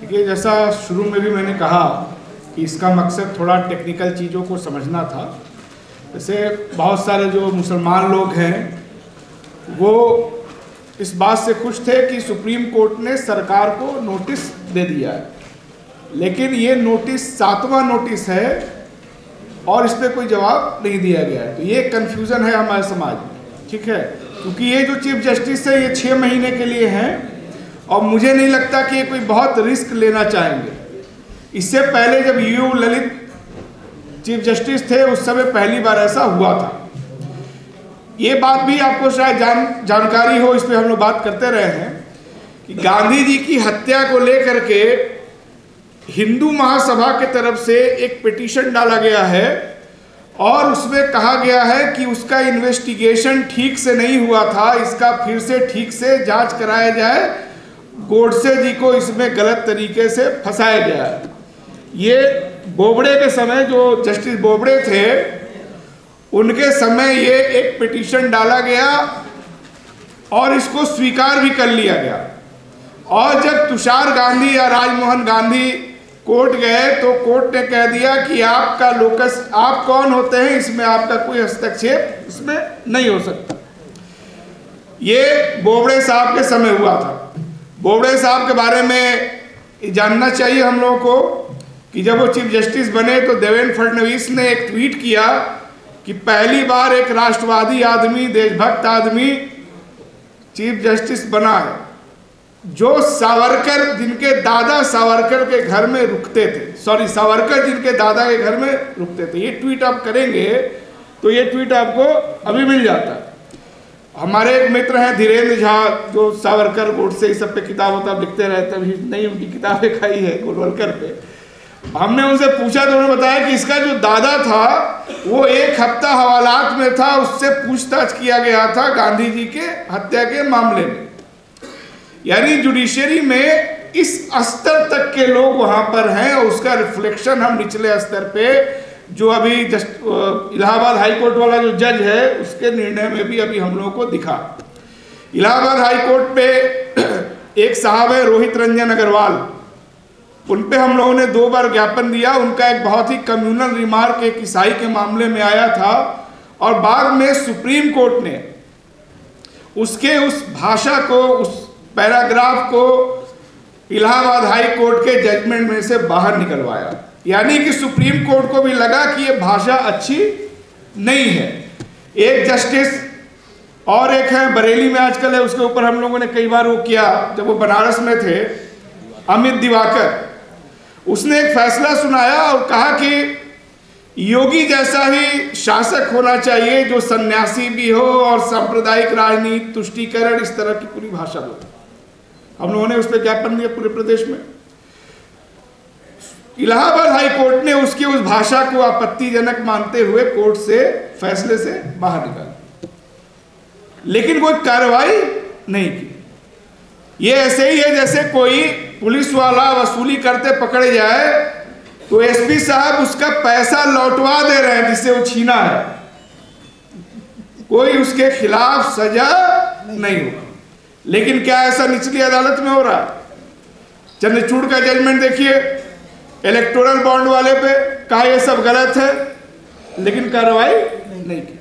देखिए, जैसा शुरू में भी मैंने कहा कि इसका मकसद थोड़ा टेक्निकल चीज़ों को समझना था। जैसे बहुत सारे जो मुसलमान लोग हैं वो इस बात से खुश थे कि सुप्रीम कोर्ट ने सरकार को नोटिस दे दिया है, लेकिन ये नोटिस 7वां नोटिस है और इस पर कोई जवाब नहीं दिया गया है। तो ये कन्फ्यूज़न है हमारे समाज में, ठीक है, क्योंकि ये जो चीफ जस्टिस है ये 6 महीने के लिए हैं और मुझे नहीं लगता कि ये कोई बहुत रिस्क लेना चाहेंगे। इससे पहले जब यू ललित चीफ जस्टिस थे उस समय पहली बार ऐसा हुआ था। ये बात भी आपको शायद जानकारी हो, इस पर हम लोग बात करते रहे हैं कि गांधी जी की हत्या को लेकर के हिंदू महासभा के तरफ से एक पिटीशन डाला गया है और उसमें कहा गया है कि उसका इन्वेस्टिगेशन ठीक से नहीं हुआ था, इसका फिर से ठीक से जांच कराया जाए, गोडसे जी को इसमें गलत तरीके से फंसाया गया है। ये बोबड़े के समय, जो जस्टिस बोबड़े थे उनके समय ये एक पिटीशन डाला गया और इसको स्वीकार भी कर लिया गया। और जब तुषार गांधी या राजमोहन गांधी कोर्ट गए तो कोर्ट ने कह दिया कि आपका लोकस, आप कौन होते हैं, इसमें आपका कोई हस्तक्षेप इसमें नहीं हो सकता। ये बोबड़े साहब के समय हुआ था। बोबड़े साहब के बारे में जानना चाहिए हम लोगों को कि जब वो चीफ जस्टिस बने तो देवेंद्र फडणवीस ने एक ट्वीट किया कि पहली बार एक राष्ट्रवादी आदमी, देशभक्त आदमी चीफ जस्टिस बना है, जो सावरकर, जिनके दादा सावरकर के घर में रुकते थे, सावरकर जिनके दादा के घर में रुकते थे। ये ट्वीट आप करेंगे तो ये ट्वीट आपको अभी मिल जाता है। हमारे एक मित्र हैं धीरेन्द्र झा, जो सावरकर गोडसे इस सब पे किताब होता लिखते रहते हैं, नहीं उनकी किताबें खाई है गोलवलकर पे। हमने उनसे पूछा तो उन्होंने बताया कि इसका जो दादा था वो 1 हफ्ता हवालात में था, उससे पूछताछ किया गया था गांधी जी के हत्या के मामले में। यानी जुडिशरी में इस स्तर तक के लोग वहां पर हैं और उसका रिफ्लेक्शन हम निचले स्तर पे, जो अभी इलाहाबाद हाईकोर्ट वाला जो जज है उसके निर्णय में भी अभी हम लोगों को दिखा। इलाहाबाद हाईकोर्ट पे एक साहब है रोहित रंजन अग्रवाल, उन पे हम लोगों ने 2 बार ज्ञापन दिया। उनका एक बहुत ही कम्युनल रिमार्क एक ईसाई के मामले में आया था और बाद में सुप्रीम कोर्ट ने उसके उस भाषा को, उस पैराग्राफ को इलाहाबाद हाई कोर्ट के जजमेंट में से बाहर निकलवाया। यानी कि सुप्रीम कोर्ट को भी लगा कि ये भाषा अच्छी नहीं है। एक जस्टिस और एक है बरेली में आजकल है, उसके ऊपर हम लोगों ने कई बार वो किया जब वो बनारस में थे, अमित दिवाकर, उसने एक फैसला सुनाया और कहा कि योगी जैसा ही शासक होना चाहिए जो सन्यासी भी हो और सांप्रदायिक राजनीति, तुष्टीकरण, इस तरह की पूरी भाषा बोले। हम लोगों ने उस पर ज्ञापन दिया पूरे प्रदेश में। इलाहाबाद हाई कोर्ट ने उसकी उस भाषा को आपत्तिजनक मानते हुए कोर्ट से फैसले से बाहर निकाला, लेकिन कोई कार्रवाई नहीं की। ये ऐसे ही है जैसे कोई पुलिस वाला वसूली करते पकड़े जाए तो एसपी साहब उसका पैसा लौटवा दे रहे हैं जिससे वो छीना है, कोई उसके खिलाफ सजा नहीं होगा। लेकिन क्या ऐसा निचली अदालत में हो रहा है? चंद्रचूड़ का जजमेंट देखिए, इलेक्टोरल बॉन्ड वाले पे कहा यह सब गलत है, लेकिन कार्रवाई नहीं की।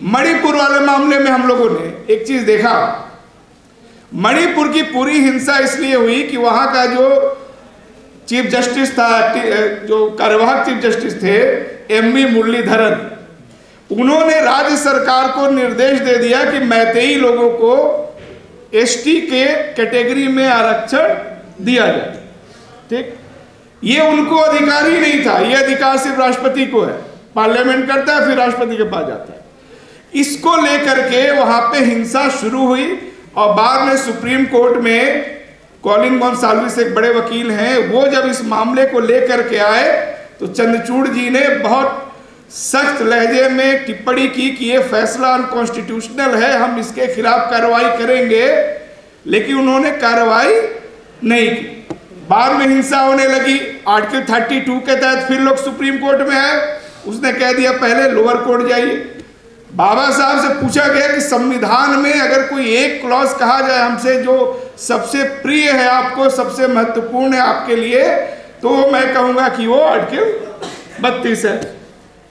मणिपुर वाले मामले में हम लोगों ने एक चीज देखा, मणिपुर की पूरी हिंसा इसलिए हुई कि वहां का जो चीफ जस्टिस था, जो कार्यवाहक चीफ जस्टिस थे एमवी मुरलीधरन, उन्होंने राज्य सरकार को निर्देश दे दिया कि मैतेई लोगों को एसटी के कैटेगरी में आरक्षण दिया जाए। ठीक, ये उनको अधिकार ही नहीं था, ये अधिकार सिर्फ राष्ट्रपति को है, पार्लियामेंट करता है फिर राष्ट्रपति के पास जाता है। इसको लेकर के वहां पे हिंसा शुरू हुई और बाद में सुप्रीम कोर्ट में कॉलिन गोंसाल्विस एक बड़े वकील हैं, वो जब इस मामले को लेकर के आए तो चंद्रचूड़ जी ने बहुत सख्त लहजे में टिप्पणी की कि ये फैसला अनकॉन्स्टिट्यूशनल है, हम इसके खिलाफ कार्रवाई करेंगे, लेकिन उन्होंने कार्रवाई नहीं की। बाद में हिंसा होने लगी, आर्टिकल 32 के तहत फिर लोग सुप्रीम कोर्ट में आए, उसने कह दिया पहले लोअर कोर्ट जाइए। बाबा साहब से पूछा गया कि संविधान में अगर कोई एक क्लॉज कहा जाए हमसे जो सबसे प्रिय है आपको, सबसे महत्वपूर्ण है आपके लिए, तो मैं कहूँगा कि वो आर्टिकल 32 है।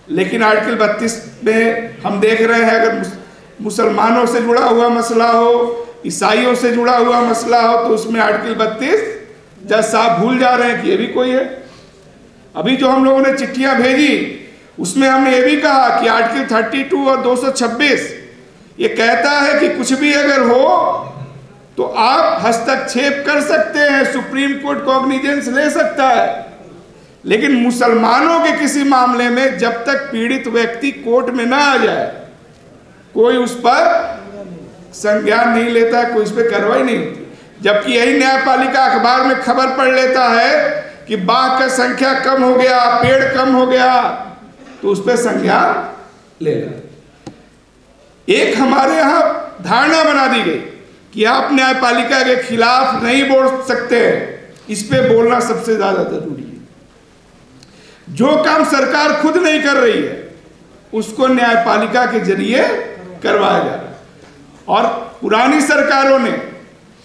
लेकिन आर्टिकल 32 में हम देख रहे हैं अगर मुसलमानों से जुड़ा हुआ मसला हो, ईसाइयों से जुड़ा हुआ मसला हो, तो उसमें आर्टिकल 32 जज साहब भूल जा रहे हैं कि ये भी कोई है। अभी जो हम लोगों ने चिट्ठियां भेजी उसमें हमने ये भी कहा कि आर्टिकल 32 और 226 ये कहता है कि कुछ भी अगर हो तो आप हस्तक्षेप कर सकते हैं, सुप्रीम कोर्ट कॉग्निजेंस ले सकता है। लेकिन मुसलमानों के किसी मामले में जब तक पीड़ित व्यक्ति कोर्ट में ना आ जाए, कोई उस पर संज्ञान नहीं लेता है, कोई उस पर कार्रवाई नहीं होती। जबकि यही न्यायपालिका अखबार में खबर पढ़ लेता है कि बाघ का संख्या कम हो गया, पेड़ कम हो गया, तो उस पर संज्ञान ले लेता। एक हमारे यहां धारणा बना दी गई कि आप न्यायपालिका के खिलाफ नहीं बोल सकते, इस पे बोलना सबसे ज्यादा जरूरी है। जो काम सरकार खुद नहीं कर रही है उसको न्यायपालिका के जरिए करवाया जा रहा है। और पुरानी सरकारों ने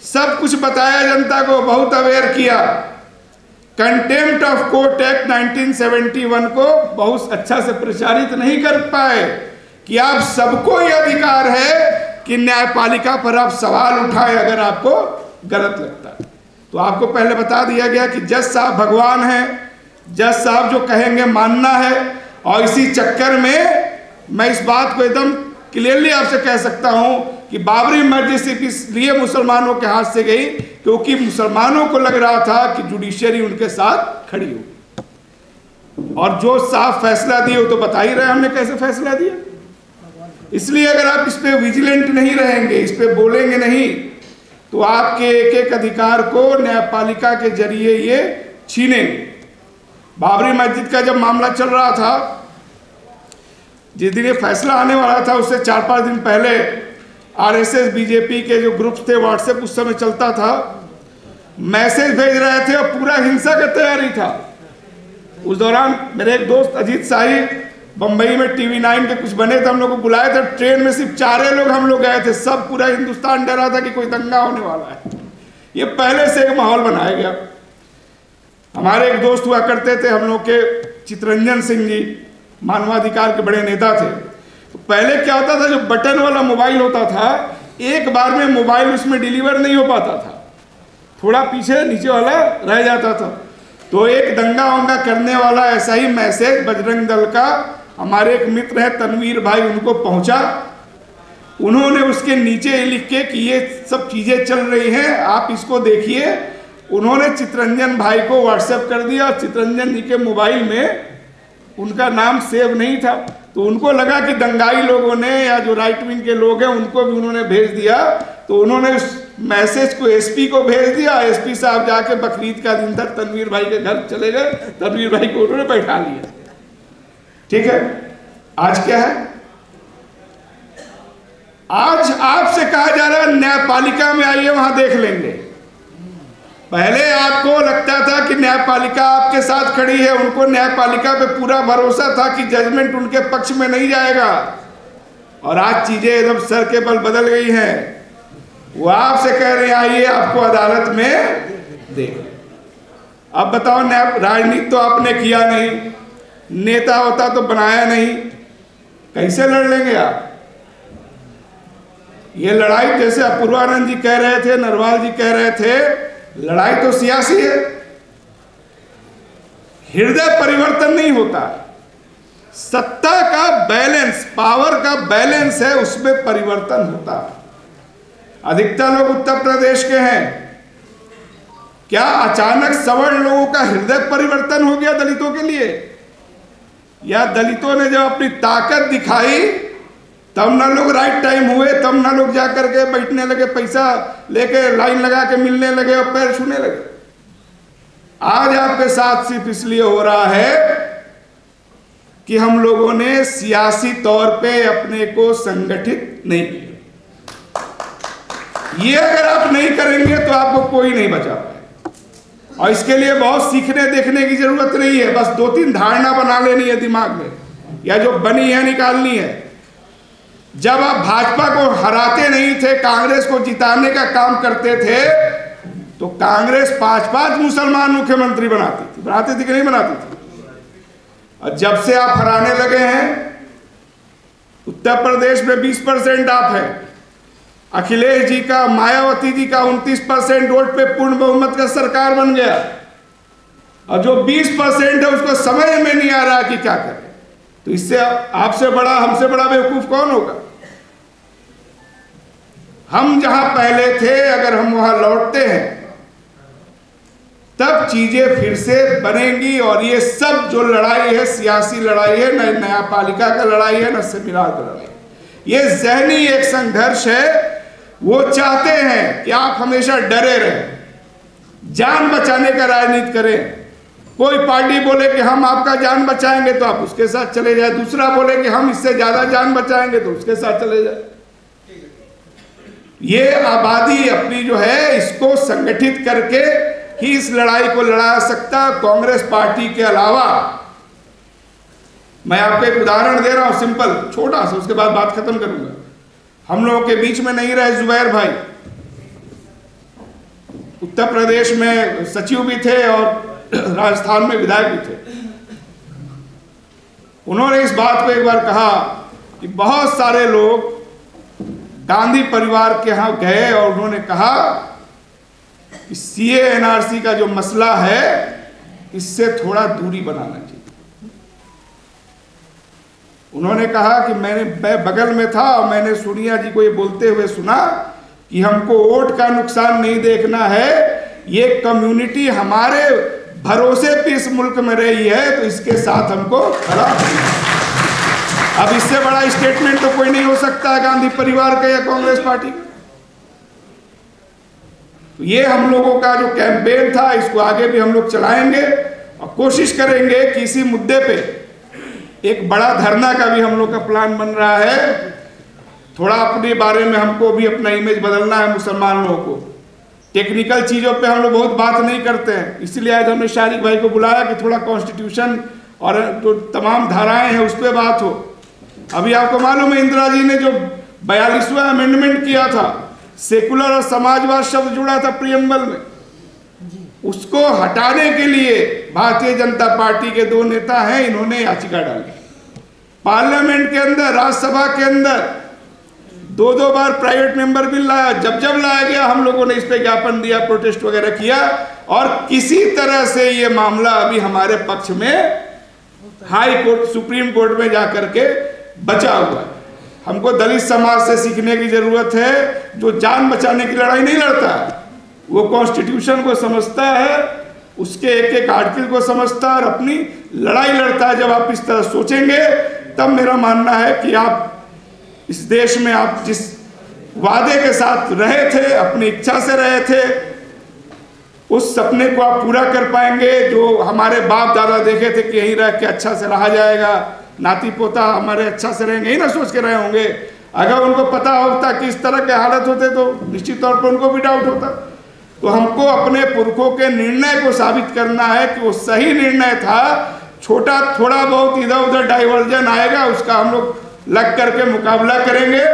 सब कुछ बताया, जनता को बहुत अवेयर किया। कंटेम्प्ट ऑफ कोर्ट एक्ट 1971 को बहुत अच्छा से प्रचारित नहीं कर पाए कि आप सबको यह अधिकार है कि न्यायपालिका पर आप सवाल उठाएं अगर आपको गलत लगता है। तो आपको पहले बता दिया गया कि जज साहब भगवान हैं, जज साहब जो कहेंगे मानना है। और इसी चक्कर में मैं इस बात को एकदम क्लियरली आपसे कह सकता हूं कि बाबरी मस्जिद सिर्फ इसलिए मुसलमानों के हाथ से गई क्योंकि मुसलमानों को लग रहा था कि जुडिशरी उनके साथ खड़ी हो। और जो साफ फैसला दिए वो तो बता ही रहे हमने कैसे फैसला दिया। इसलिए अगर आप इस पे विजिलेंट नहीं रहेंगे, इस पे बोलेंगे नहीं, तो आपके एक एक अधिकार को न्यायपालिका के जरिए ये छीनेंगे। बाबरी मस्जिद का जब मामला चल रहा था, जिस दिन ये फैसला आने वाला था उससे 4-5 दिन पहले आरएसएस बीजेपी के जो ग्रुप्स थे, व्हाट्सएप उस समय चलता था, मैसेज भेज रहे थे और पूरा हिंसा का तैयारी था। उस दौरान मेरे एक दोस्त अजीत शाही बंबई में TV9 के कुछ बने थे, हम लोग को बुलाए थे। ट्रेन में सिर्फ 4 लोग हम लोग गए थे, सब पूरा हिंदुस्तान डरा था कि कोई दंगा होने वाला है। ये पहले से एक माहौल बनाया गया। हमारे एक दोस्त हुआ करते थे हम लोग के, चितरंजन सिंह जी, मानवाधिकार के बड़े नेता थे। तो पहले क्या होता था, जो बटन वाला मोबाइल होता था, एक बार में मोबाइल उसमें डिलीवर नहीं हो पाता था, थोड़ा पीछे नीचे वाला रह जाता था। तो एक दंगा वंगा करने वाला ऐसा ही मैसेज बजरंग दल का हमारे एक मित्र है तनवीर भाई, उनको पहुंचा। उन्होंने उसके नीचे लिख के कि ये सब चीजें चल रही हैं, आप इसको देखिए। उन्होंने चितरंजन भाई को व्हाट्सएप कर दिया और चितरंजन जी के मोबाइल में उनका नाम सेव नहीं था। तो उनको लगा कि दंगाई लोगों ने या जो राइट विंग के लोग हैं उनको भी उन्होंने भेज दिया। तो उन्होंने उस मैसेज को एसपी को भेज दिया। एसपी साहब जाके बकरीद का दिन था, तनवीर भाई के घर चले गए, तनवीर भाई को उन्होंने बैठा लिया। ठीक है, आज क्या है? आज आपसे कहा जा रहा है न्यायपालिका में आइए, वहां देख लेंगे। पहले आपको लगता था कि न्यायपालिका आपके साथ खड़ी है, उनको न्यायपालिका पे पूरा भरोसा था कि जजमेंट उनके पक्ष में नहीं जाएगा। और आज चीजें एकदम सर के बल बदल गई हैं। वो आपसे कह रहे हैं आइए आपको अदालत में देख। अब बताओ, राजनीति तो आपने किया नहीं, नेता होता तो बनाया नहीं, कैसे लड़ लेंगे आप? ये लड़ाई जैसे अपूर्वानंद जी कह रहे थे, नरवाल जी कह रहे थे, लड़ाई तो सियासी है। हृदय परिवर्तन नहीं होता, सत्ता का बैलेंस, पावर का बैलेंस है, उसमें परिवर्तन होता है। अधिकतर लोग उत्तर प्रदेश के हैं, क्या अचानक सवर्ण लोगों का हृदय परिवर्तन हो गया दलितों के लिए? या दलितों ने जब अपनी ताकत दिखाई तब ना लोग राइट टाइम हुए, तब ना लोग जाकर के बैठने लगे, पैसा लेके लाइन लगा के मिलने लगे और पैर छूने लगे? आज आपके साथ सिर्फ इसलिए हो रहा है कि हम लोगों ने सियासी तौर पे अपने को संगठित नहीं किया। ये अगर आप नहीं करेंगे तो आपको कोई नहीं बचा पाए। और इसके लिए बहुत सीखने देखने की जरूरत नहीं है, बस 2-3 धारणा बना लेनी है दिमाग में, या जो बनी है निकालनी है। जब आप भाजपा को हराते नहीं थे, कांग्रेस को जिताने का काम करते थे, तो कांग्रेस 5-5 मुसलमान मुख्यमंत्री बनाती थी कि नहीं बनाती थी? और जब से आप हराने लगे हैं, उत्तर प्रदेश में 20% आप हैं, अखिलेश जी का, मायावती जी का 29% वोट पे पूर्ण बहुमत का सरकार बन गया, और जो 20% है उसको समझ में नहीं आ रहा कि क्या करें। तो इससे आपसे बड़ा, हमसे बड़ा बेवकूफ कौन होगा? हम जहां पहले थे, अगर हम वहां लौटते हैं तब चीजें फिर से बनेंगी। और ये सब जो लड़ाई है, सियासी लड़ाई है, न न्यायपालिका का लड़ाई है, न सेमिनार का लड़ाई, ये जहनी एक संघर्ष है। वो चाहते हैं कि आप हमेशा डरे रहें, जान बचाने का राजनीति करें। कोई पार्टी बोले कि हम आपका जान बचाएंगे तो आप उसके साथ चले जाए, दूसरा बोले कि हम इससे ज्यादा जान बचाएंगे तो उसके साथ चले जाए। ये आबादी अपनी जो है, इसको संगठित करके ही इस लड़ाई को लड़ा सकता कांग्रेस पार्टी के अलावा। मैं आपको एक उदाहरण दे रहा हूं, सिंपल, छोटा सा, उसके बाद बात खत्म करूंगा। हम लोगों के बीच में नहीं रहे जुबैर भाई, उत्तर प्रदेश में सचिव भी थे और राजस्थान में विधायक भी थे। उन्होंने इस बात को एक बार कहा कि बहुत सारे लोग गांधी परिवार के यहां गए और उन्होंने कहा कि सीए एनआरसी का जो मसला है, इससे थोड़ा दूरी बनाना चाहिए। उन्होंने कहा कि मैं बगल में था और मैंने सोनिया जी को ये बोलते हुए सुना कि हमको वोट का नुकसान नहीं देखना है, ये कम्युनिटी हमारे भरोसे पे इस मुल्क में रही है, तो इसके साथ हमको खड़ा करना है। अब इससे बड़ा स्टेटमेंट तो कोई नहीं हो सकता है गांधी परिवार का या कांग्रेस पार्टी का। तो ये हम लोगों का जो कैंपेन था, इसको आगे भी हम लोग चलाएंगे और कोशिश करेंगे कि इसी मुद्दे पे एक बड़ा धरना का भी हम लोग का प्लान बन रहा है। थोड़ा अपने बारे में हमको भी अपना इमेज बदलना है मुसलमान लोगों को। टेक्निकल चीज़ों पे हम लोग बहुत बात नहीं करते हैं, इसलिए आज हमने शारिक भाई को बुलाया कि थोड़ा कॉन्स्टिट्यूशन और जो तमाम धाराएं हैं उस पर बात हो। अभी आपको मालूम है, इंदिरा जी ने जो 42वां अमेंडमेंट किया था, सेकुलर और समाजवाद शब्द जुड़ा था प्रियम्बल में, उसको हटाने के लिए भारतीय जनता पार्टी के 2 नेता हैं, इन्होंने याचिका डाली। पार्लियामेंट के अंदर, राज्यसभा के अंदर 2-2 बार प्राइवेट मेंबर बिल लाया। जब लाया गया हम लोगों ने इस पे ज्ञापन दिया, प्रोटेस्ट वगैरह किया, और किसी तरह से ये मामला अभी हमारे पक्ष में हाई कोर्ट, सुप्रीम कोर्ट में जाकर के बचा हुआ है। हमको दलित समाज से सीखने की जरूरत है, जो जान बचाने की लड़ाई नहीं लड़ता है, वो कॉन्स्टिट्यूशन को समझता है, उसके एक-एक आर्टिकल को समझता है और अपनी लड़ाई लड़ता है। जब आप इस तरह सोचेंगे तब मेरा मानना है कि आप इस देश में, आप जिस वादे के साथ रहे थे, अपनी इच्छा से रहे थे, उस सपने को आप पूरा कर पाएंगे जो हमारे बाप दादा देखे थे कि यहीं रह के अच्छा से रहा जाएगा, नाती पोता हमारे अच्छा से रहेंगे, यही ना सोच के रहे होंगे। अगर उनको पता होता कि इस तरह के हालत होते तो निश्चित तौर पर उनको भी डाउट होता। तो हमको अपने पुरखों के निर्णय को साबित करना है कि वो सही निर्णय था। छोटा थोड़ा बहुत इधर उधर डाइवर्जन आएगा, उसका हम लोग लग करके मुकाबला करेंगे।